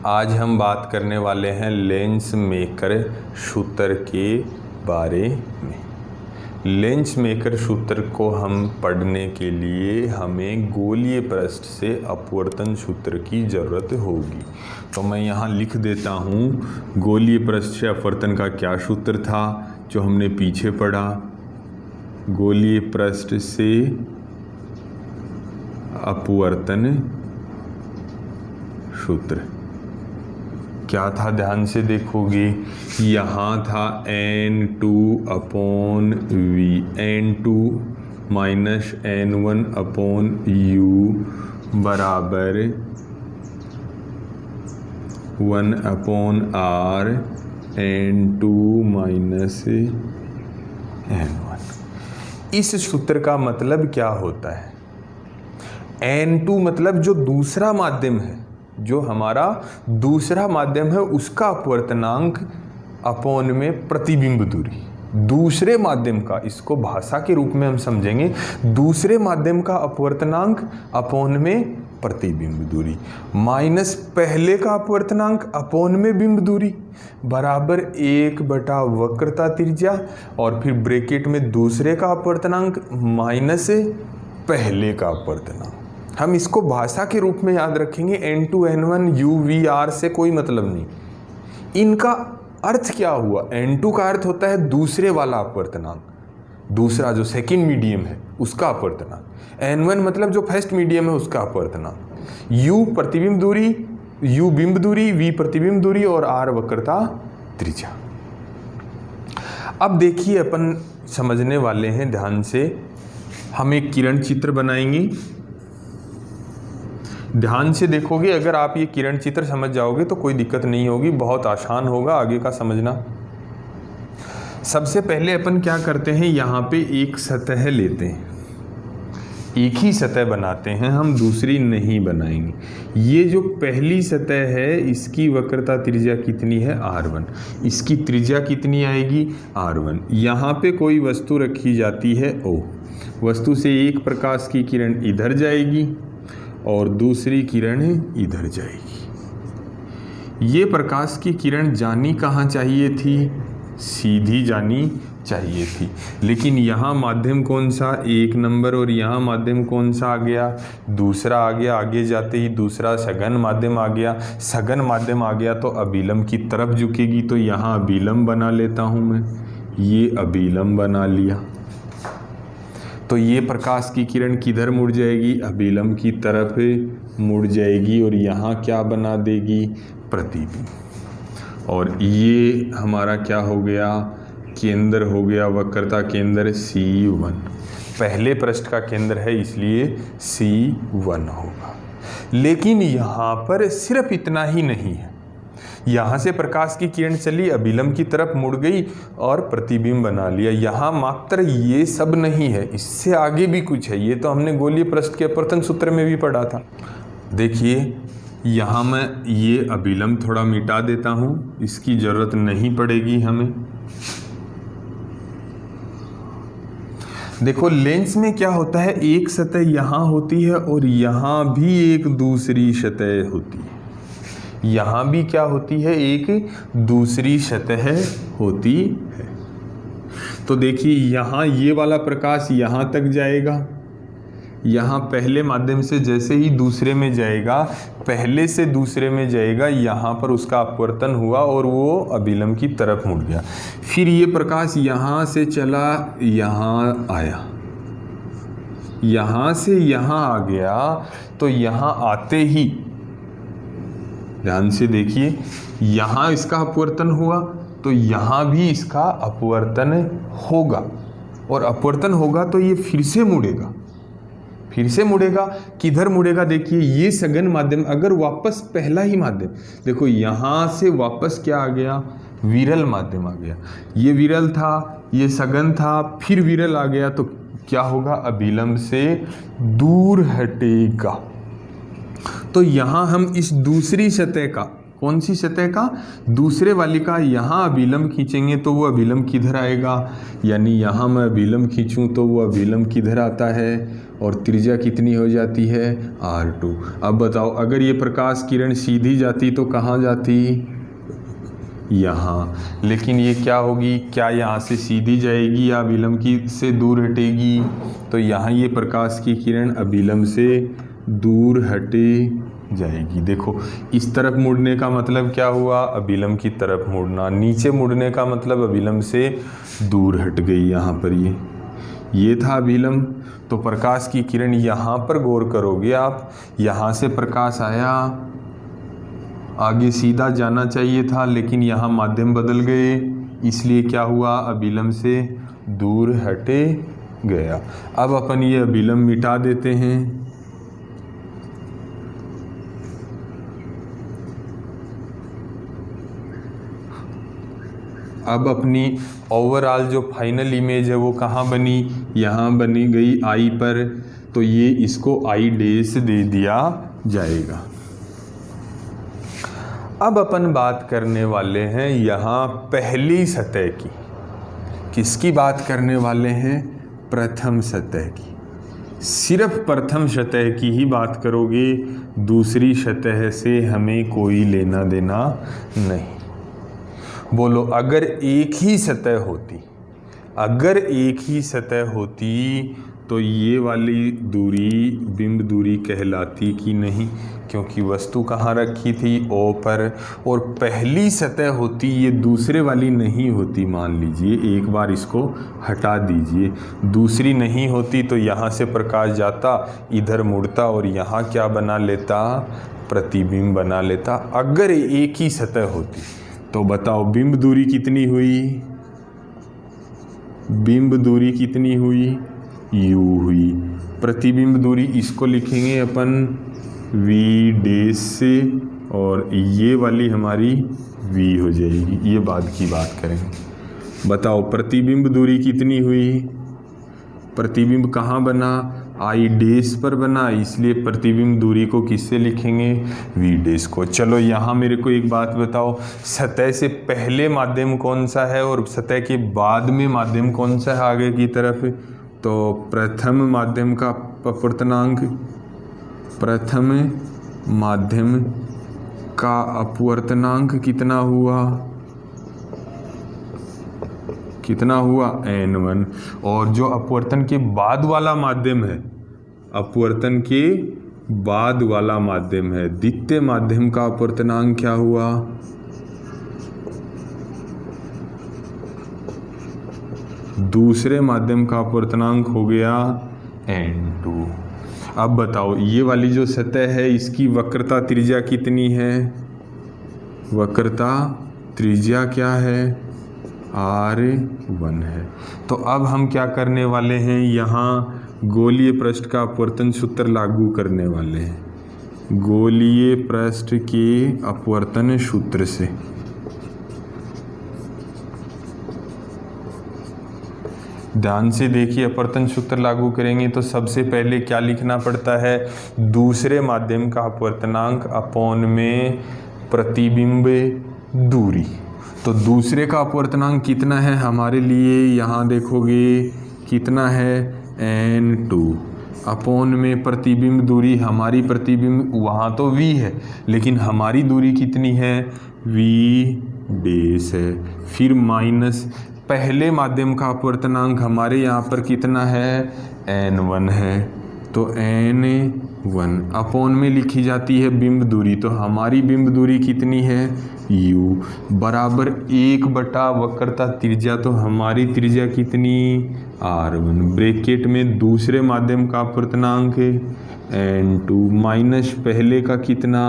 आज हम बात करने वाले हैं लेंस मेकर सूत्र के बारे में। लेंस मेकर सूत्र को हम पढ़ने के लिए हमें गोलीय पृष्ठ से अपवर्तन सूत्र की ज़रूरत होगी। तो मैं यहाँ लिख देता हूँ गोलीय पृष्ठ से अपवर्तन का क्या सूत्र था जो हमने पीछे पढ़ा। गोलीय पृष्ठ से अपवर्तन सूत्र क्या था, ध्यान से देखोगे, यहाँ था N2 upon V, N2 minus N1 upon U बराबर 1 upon R N2 minus N1। इस सूत्र का मतलब क्या होता है? N2 मतलब जो दूसरा माध्यम है, जो हमारा दूसरा माध्यम है उसका अपवर्तनांक अपॉन में प्रतिबिंब दूरी। दूसरे माध्यम का, इसको भाषा के रूप में हम समझेंगे, दूसरे माध्यम का अपवर्तनांक अपॉन में प्रतिबिंब दूरी माइनस पहले का अपवर्तनांक अपॉन में बिंब दूरी बराबर 1 बटा वक्रता त्रिज्या और फिर ब्रैकेट में दूसरे का अपवर्तनांक माइनस पहले का अपवर्तनांक। हम इसको भाषा के रूप में याद रखेंगे। N2 N1 U V R से कोई मतलब नहीं। इनका अर्थ क्या हुआ? N2 का अर्थ होता है दूसरे वाला अपवर्तनांक, दूसरा जो सेकंड मीडियम है उसका अपवर्तनांक। N1 मतलब जो फर्स्ट मीडियम है उसका अपवर्तनांक। U प्रतिबिंब दूरी, U बिंब दूरी, V प्रतिबिंब दूरी और R वक्रता त्रिज्या। अब देखिए अपन समझने वाले हैं ध्यान से। हम एक किरण चित्र बनाएंगे। ध्यान से देखोगे, अगर आप ये किरण चित्र समझ जाओगे तो कोई दिक्कत नहीं होगी, बहुत आसान होगा आगे का समझना। सबसे पहले अपन क्या करते हैं, यहाँ पे एक सतह लेते हैं, एक ही सतह बनाते हैं, हम दूसरी नहीं बनाएंगे। ये जो पहली सतह है इसकी वक्रता त्रिज्या कितनी है? R1। इसकी त्रिज्या कितनी आएगी? R1। यहाँ पे कोई वस्तु रखी जाती है O। वस्तु से एक प्रकाश की किरण इधर जाएगी और दूसरी किरण इधर जाएगी। ये प्रकाश की किरण जानी कहाँ चाहिए थी? सीधी जानी चाहिए थी, लेकिन यहाँ माध्यम कौन सा? 1 नंबर। और यहाँ माध्यम कौन सा आ गया? दूसरा आ गया। आगे जाते ही दूसरा सघन माध्यम आ गया। सघन माध्यम आ गया तो अभिलंब की तरफ झुकेगी, तो यहाँ अभिलंब बना लेता हूँ मैं। ये अभिलंब बना लिया तो ये प्रकाश की किरण किधर मुड़ जाएगी? अभिलंब की तरफ मुड़ जाएगी और यहाँ क्या बना देगी? प्रतिबिंब। और ये हमारा क्या हो गया? केंद्र हो गया, वक्रता केंद्र C1। पहले पृष्ठ का केंद्र है इसलिए C1 होगा। लेकिन यहाँ पर सिर्फ इतना ही नहीं है। यहाँ से प्रकाश की किरण चली, अभिलंब की तरफ मुड़ गई और प्रतिबिंब बना लिया। यहाँ मात्र ये सब नहीं है, इससे आगे भी कुछ है। ये तो हमने गोलीय पृष्ठ के अपवर्तन सूत्र में भी पढ़ा था। देखिए यहाँ मैं ये अभिलंब थोड़ा मिटा देता हूँ, इसकी जरूरत नहीं पड़ेगी हमें। देखो लेंस में क्या होता है, एक सतह यहाँ होती है और यहाँ भी एक दूसरी सतह होती है। यहाँ भी क्या होती है? एक दूसरी सतह होती है। तो देखिए यहाँ ये वाला प्रकाश यहाँ तक जाएगा। यहाँ पहले माध्यम से जैसे ही दूसरे में जाएगा, पहले से दूसरे में जाएगा, यहाँ पर उसका अपवर्तन हुआ और वो अभिलंब की तरफ मुड़ गया। फिर ये प्रकाश यहाँ से चला, यहाँ आया, यहाँ से यहाँ आ गया। तो यहाँ आते ही ध्यान से देखिए, यहाँ इसका अपवर्तन हुआ तो यहाँ भी इसका अपवर्तन होगा। और अपवर्तन होगा तो ये फिर से मुड़ेगा, फिर से मुड़ेगा। किधर मुड़ेगा? देखिए ये सघन माध्यम, अगर वापस पहला ही माध्यम, देखो यहाँ से वापस क्या आ गया? विरल माध्यम आ गया। ये विरल था, ये सघन था, फिर विरल आ गया तो क्या होगा? अभिलंब से दूर हटेगा। तो यहाँ हम इस दूसरी सतह का, कौन सी सतह का? दूसरे वाली का यहाँ अभिलंब खींचेंगे तो वो अभिलंब किधर आएगा? यानी यहाँ मैं अभिलंब खींचूं तो वो अभिलंब किधर आता है? और त्रिज्या कितनी हो जाती है R2। अब बताओ अगर ये प्रकाश किरण सीधी जाती तो कहाँ जाती, यहाँ, लेकिन ये क्या होगी, क्या यहाँ से सीधी जाएगी या अभिलंब की से दूर हटेगी, तो यहाँ ये प्रकाश की किरण अभिलंब से दूर हटे जाएगी। देखो इस तरफ मुड़ने का मतलब क्या हुआ, अभिलंब की तरफ मुड़ना, नीचे मुड़ने का मतलब अभिलंब से दूर हट गई। यहाँ पर ये था अभिलंब, तो प्रकाश की किरण यहाँ पर गौर करोगे आप, यहाँ से प्रकाश आया, आगे सीधा जाना चाहिए था लेकिन यहाँ माध्यम बदल गए, इसलिए क्या हुआ, अभिलंब से दूर हटे गया। अब अपन ये अभिलंब मिटा देते हैं। अब अपनी ओवरऑल जो फाइनल इमेज है वो कहाँ बनी, यहाँ बनी गई आई पर, तो ये इसको आई डैश दे दिया जाएगा। अब अपन बात करने वाले हैं यहाँ पहली सतह की। किसकी बात करने वाले हैं, प्रथम सतह की। सिर्फ प्रथम सतह की ही बात करोगे, दूसरी सतह से हमें कोई लेना देना नहीं। बोलो अगर एक ही सतह होती, अगर एक ही सतह होती तो ये वाली दूरी बिंब दूरी कहलाती कि नहीं, क्योंकि वस्तु कहाँ रखी थी, O पर, और पहली सतह होती ये दूसरे वाली नहीं होती। मान लीजिए एक बार इसको हटा दीजिए, दूसरी नहीं होती तो यहाँ से प्रकाश जाता, इधर मुड़ता और यहाँ क्या बना लेता, प्रतिबिंब बना लेता। अगर एक ही सतह होती तो बताओ बिंब दूरी कितनी हुई, बिंब दूरी कितनी हुई, u हुई। प्रतिबिंब दूरी इसको लिखेंगे अपन v डैश से, और ये वाली हमारी v हो जाएगी। ये बाद की बात करेंगे। बताओ प्रतिबिंब दूरी कितनी हुई, प्रतिबिंब कहाँ बना, आई डैश पर बना, इसलिए प्रतिबिंब दूरी को किससे लिखेंगे, v डैश को। चलो यहाँ मेरे को एक बात बताओ, सतह से पहले माध्यम कौन सा है और सतह के बाद में माध्यम कौन सा है आगे की तरफ, तो प्रथम माध्यम का अपवर्तनांक, प्रथम माध्यम का अपवर्तनांक कितना हुआ, कितना हुआ, n1। और जो अपवर्तन के बाद वाला माध्यम है, अपवर्तन के बाद वाला माध्यम है, द्वितीय माध्यम का अपवर्तनांक क्या हुआ, दूसरे माध्यम का अपवर्तनांक हो गया n2। अब बताओ ये वाली जो सतह है इसकी वक्रता त्रिज्या कितनी है, वक्रता त्रिज्या क्या है, R1 है। तो अब हम क्या करने वाले हैं, यहाँ गोलीय पृष्ठ का अपवर्तन सूत्र लागू करने वाले हैं। गोलीय पृष्ठ के अपवर्तन सूत्र से ध्यान से देखिए, अपवर्तन सूत्र लागू करेंगे तो सबसे पहले क्या लिखना पड़ता है, दूसरे माध्यम का अपवर्तनांक अपॉन में प्रतिबिंब दूरी। तो दूसरे का अपवर्तनांक कितना है हमारे लिए, यहाँ देखोगे कितना है, n2 अपॉन में प्रतिबिंब दूरी, हमारी प्रतिबिंब वहाँ तो v है लेकिन हमारी दूरी कितनी है, v डैश है। फिर माइनस पहले माध्यम का अपवर्तनांक हमारे यहाँ पर कितना है, n1 है, तो n1 अपॉन में लिखी जाती है बिंब दूरी, तो हमारी बिंब दूरी कितनी है, u बराबर 1/, वक्रता त्रिज्या, तो हमारी त्रिज्या कितनी, r1, ब्रैकेट में दूसरे माध्यम का अपवर्तनांक n2 माइनस पहले का कितना,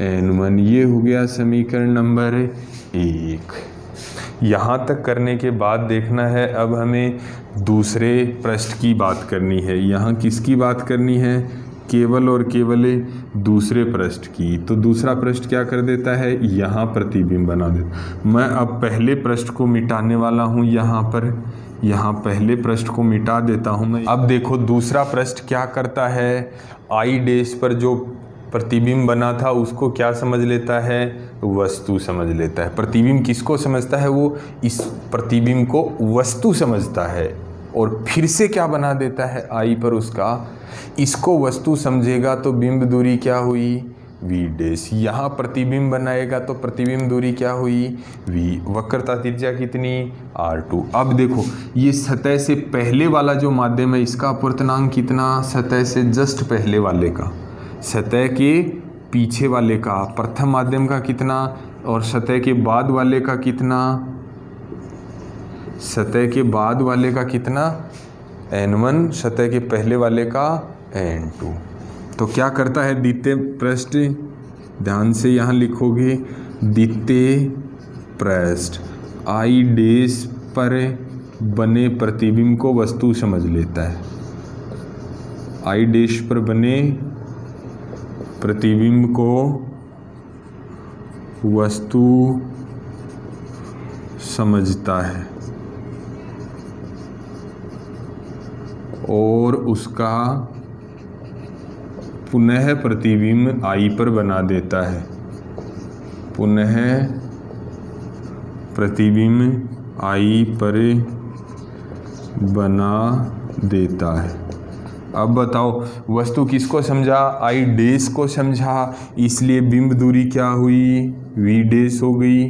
n1। ये हो गया समीकरण नंबर 1। यहाँ तक करने के बाद देखना है, अब हमें दूसरे पृष्ठ की बात करनी है। यहाँ किसकी बात करनी है, केवल और केवल दूसरे पृष्ठ की। तो दूसरा पृष्ठ क्या कर देता है, यहाँ प्रतिबिंब बना देता। मैं अब पहले पृष्ठ को मिटाने वाला हूँ, यहाँ पर, यहाँ पहले पृष्ठ को मिटा देता हूँ मैं। अब देखो दूसरा पृष्ठ क्या करता है, आई डैश पर जो प्रतिबिंब बना था उसको क्या समझ लेता है, वस्तु समझ लेता है। प्रतिबिंब किसको समझता है, वो इस प्रतिबिंब को वस्तु समझता है। और फिर से क्या बना देता है आई पर उसका, इसको वस्तु समझेगा तो बिंब दूरी क्या हुई वी डैश, यहाँ प्रतिबिंब बनाएगा तो प्रतिबिंब दूरी क्या हुई वी, वक्रता त्रिज्या कितनी r2। अब देखो ये सतह से पहले वाला जो माध्यम है इसका अपवर्तनांक कितना, सतह से जस्ट पहले वाले का, सतह के पीछे वाले का प्रथम माध्यम का कितना, और सतह के बाद वाले का कितना, सतह के बाद वाले का कितना n1, सतह के पहले वाले का n2। तो क्या करता है द्वितीय पृष्ठ, ध्यान से यहाँ लिखोगे द्वितीय पृष्ठ आई डैश पर बने प्रतिबिंब को वस्तु समझ लेता है, आई डैश पर बने प्रतिबिंब को वस्तु समझता है और उसका पुनः प्रतिबिंब आई पर बना देता है, पुनः प्रतिबिंब आई पर बना देता है। अब बताओ वस्तु किसको समझा, आई डैश को समझा, इसलिए बिंब दूरी क्या हुई वी डैश हो गई,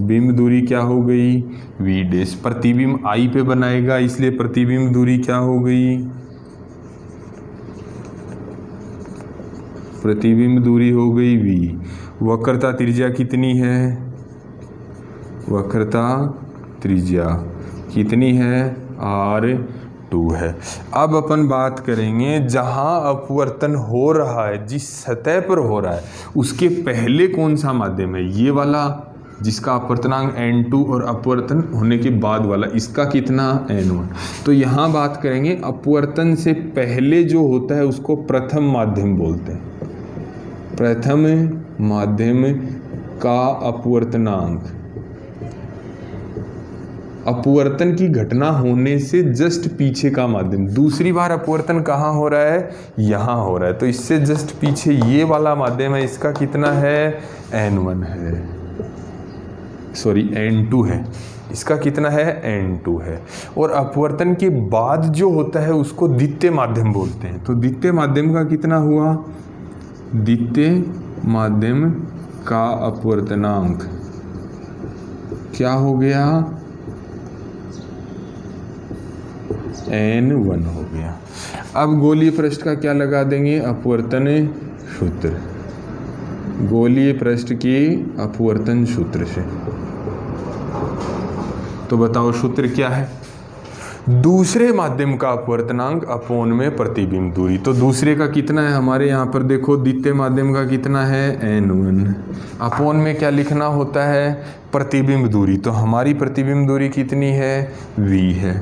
बिंब दूरी क्या हो गई वी डैश। प्रतिबिंब आई पे बनाएगा इसलिए प्रतिबिंब दूरी क्या हो गई, प्रतिबिंब दूरी हो गई वी। वक्रता त्रिज्या कितनी है, वक्रता त्रिज्या कितनी है r2 है। अब अपन बात करेंगे जहां अपवर्तन हो रहा है, जिस सतह पर हो रहा है उसके पहले कौन सा माध्यम है, ये वाला जिसका अपवर्तनांक n2 और अपवर्तन होने के बाद वाला इसका कितना n1। तो यहाँ बात करेंगे अपवर्तन से पहले जो होता है उसको प्रथम माध्यम बोलते हैं, प्रथम माध्यम का अपवर्तनांक, अपवर्तन की घटना होने से जस्ट पीछे का माध्यम। दूसरी बार अपवर्तन कहाँ हो रहा है, यहाँ हो रहा है, तो इससे जस्ट पीछे ये वाला माध्यम है, इसका कितना है n1 है, सॉरी n2 है, इसका कितना है n2 है। और अपवर्तन के बाद जो होता है उसको द्वितीय माध्यम बोलते हैं। तो द्वितीय माध्यम का कितना हुआ, द्वितीय माध्यम का अपवर्तनांक क्या हो गया n1 हो गया। अब गोलीय पृष्ठ का क्या लगा देंगे, अपवर्तन सूत्र, गोलीय पृष्ठ के अपवर्तन सूत्र से। तो बताओ सूत्र क्या है, दूसरे माध्यम का अपवर्तनांक अपोन में प्रतिबिंब दूरी। तो दूसरे का कितना है हमारे यहाँ पर देखो, द्वितीय माध्यम का कितना है n1, अपोन में क्या लिखना होता है प्रतिबिंब दूरी। तो हमारी प्रतिबिंब दूरी कितनी है v है,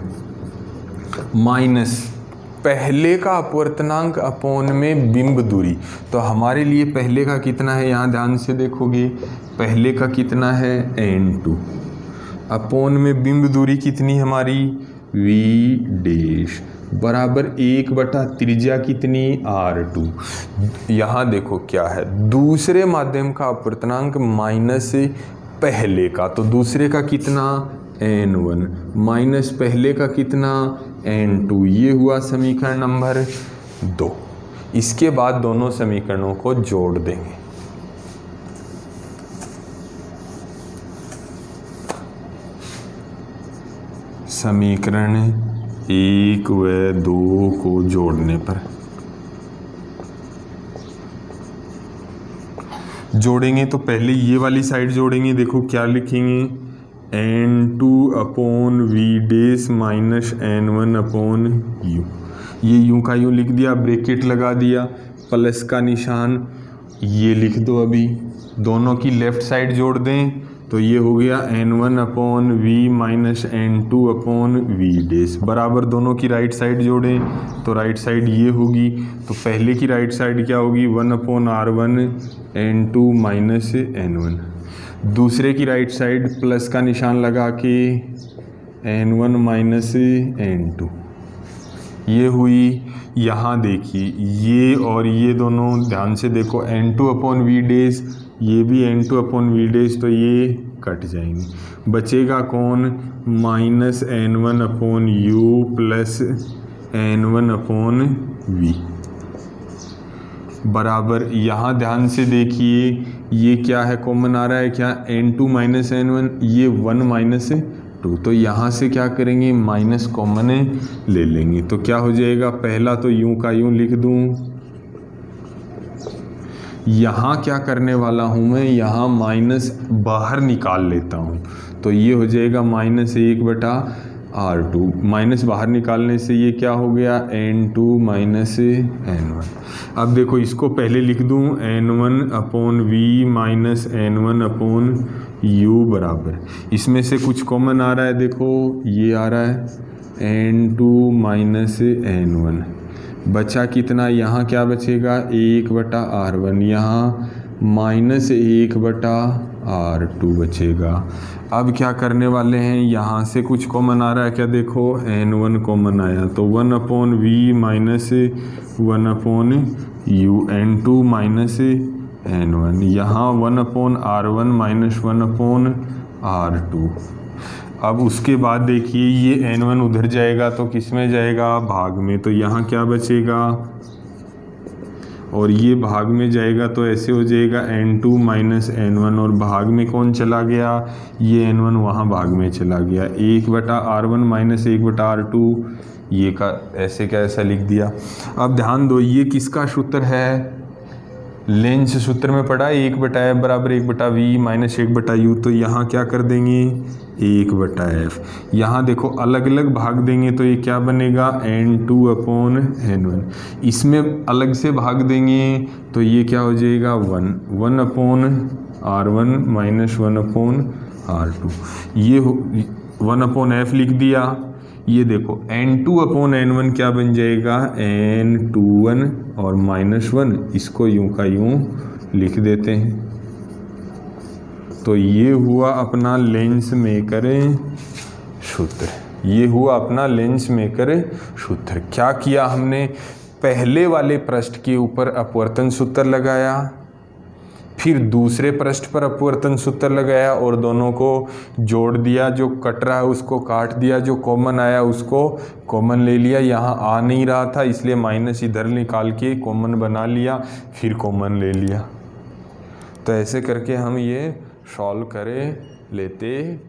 माइनस पहले का अपवर्तनांक अपोन में बिंब दूरी। तो हमारे लिए पहले का कितना है, यहाँ ध्यान से देखोगे पहले का कितना है n2, अपोन में बिंब दूरी कितनी हमारी v डैश बराबर 1 त्रिज्या कितनी r2। यहाँ देखो क्या है, दूसरे माध्यम का अपवर्तनांक माइनस पहले का, तो दूसरे का कितना n1 माइनस पहले का कितना n2, ये हुआ समीकरण नंबर 2। इसके बाद दोनों समीकरणों को जोड़ देंगे। समीकरण 1 व 2 को जोड़ने पर जोड़ेंगे तो पहले ये वाली साइड जोड़ेंगे, देखो क्या लिखेंगे n2 upon v dash minus n1 upon u, ये यूं का यूं लिख दिया, ब्रैकेट लगा दिया, प्लस का निशान ये लिख दो। अभी दोनों की लेफ्ट साइड जोड़ दें तो ये हो गया n1 upon v minus n2 upon v dash बराबर दोनों की राइट साइड जोड़ें तो राइट साइड ये होगी। तो पहले की राइट साइड क्या होगी 1 upon r1 n2 minus n1, दूसरे की राइट साइड प्लस का निशान लगा के n1 माइनस n2, ये हुई। यहाँ देखिए ये और ये दोनों ध्यान से देखो n2 अपॉन v डैश ये भी n2/v', तो ये कट जाएंगे। बचेगा कौन, -n1/u प्लस n1/v बराबर, यहाँ ध्यान से देखिए ये क्या है, कॉमन आ रहा है क्या, n2 माइनस n1, ये 1 माइनस 2, तो यहाँ से क्या करेंगे, माइनस कॉमन ले लेंगे। तो क्या हो जाएगा, पहला तो यूं का यूं लिख दूं, यहाँ क्या करने वाला हूँ मैं, यहाँ माइनस बाहर निकाल लेता हूँ, तो ये हो जाएगा -1/r2। माइनस बाहर निकालने से ये क्या हो गया, n2 माइनस n1। अब देखो इसको पहले लिख दूँ, n1/v माइनस n1/u बराबर, इसमें से कुछ कॉमन आ रहा है, देखो ये आ रहा है n2 माइनस n1, बचा कितना, यहाँ क्या बचेगा, 1/r1, यहाँ -1/r2 बचेगा। अब क्या करने वाले हैं, यहाँ से कुछ कॉमन आ रहा है क्या, देखो n1 कॉमन आया, तो 1/v minus 1/u, n2 minus n1, यहाँ 1/r1 माइनस 1/r2। अब उसके बाद देखिए ये n1 उधर जाएगा तो किस में जाएगा, भाग में, तो यहाँ क्या बचेगा, और ये भाग में जाएगा तो ऐसे हो जाएगा n2 माइनस n1, और भाग में कौन चला गया, ये n1 वहाँ भाग में चला गया, 1/r1 माइनस 1/r2, ये का ऐसे का ऐसा लिख दिया। अब ध्यान दो, ये किसका सूत्र है, लेंस सूत्र में पढ़ा 1/f बराबर 1/v माइनस 1/u, तो यहाँ क्या कर देंगे, 1/f। यहाँ देखो अलग अलग भाग देंगे तो ये क्या बनेगा, n2/n1, इसमें अलग से भाग देंगे तो ये क्या हो जाएगा, 1/r1 माइनस 1/r2, ये 1/f लिख दिया। ये देखो n2/n1 क्या बन जाएगा, n21 और -1, इसको यूं का यूं लिख देते हैं। तो ये हुआ अपना लेंस मेकर सूत्र, ये हुआ अपना लेंस मेकर सूत्र। क्या किया हमने, पहले वाले पृष्ठ के ऊपर अपवर्तन सूत्र लगाया, फिर दूसरे पृष्ठ पर अपवर्तन सूत्र लगाया और दोनों को जोड़ दिया, जो कट रहा है उसको काट दिया, जो कॉमन आया उसको कॉमन ले लिया। यहाँ आ नहीं रहा था इसलिए माइनस इधर निकाल के कॉमन बना लिया, फिर कॉमन ले लिया। तो ऐसे करके हम ये सॉल्व करे लेते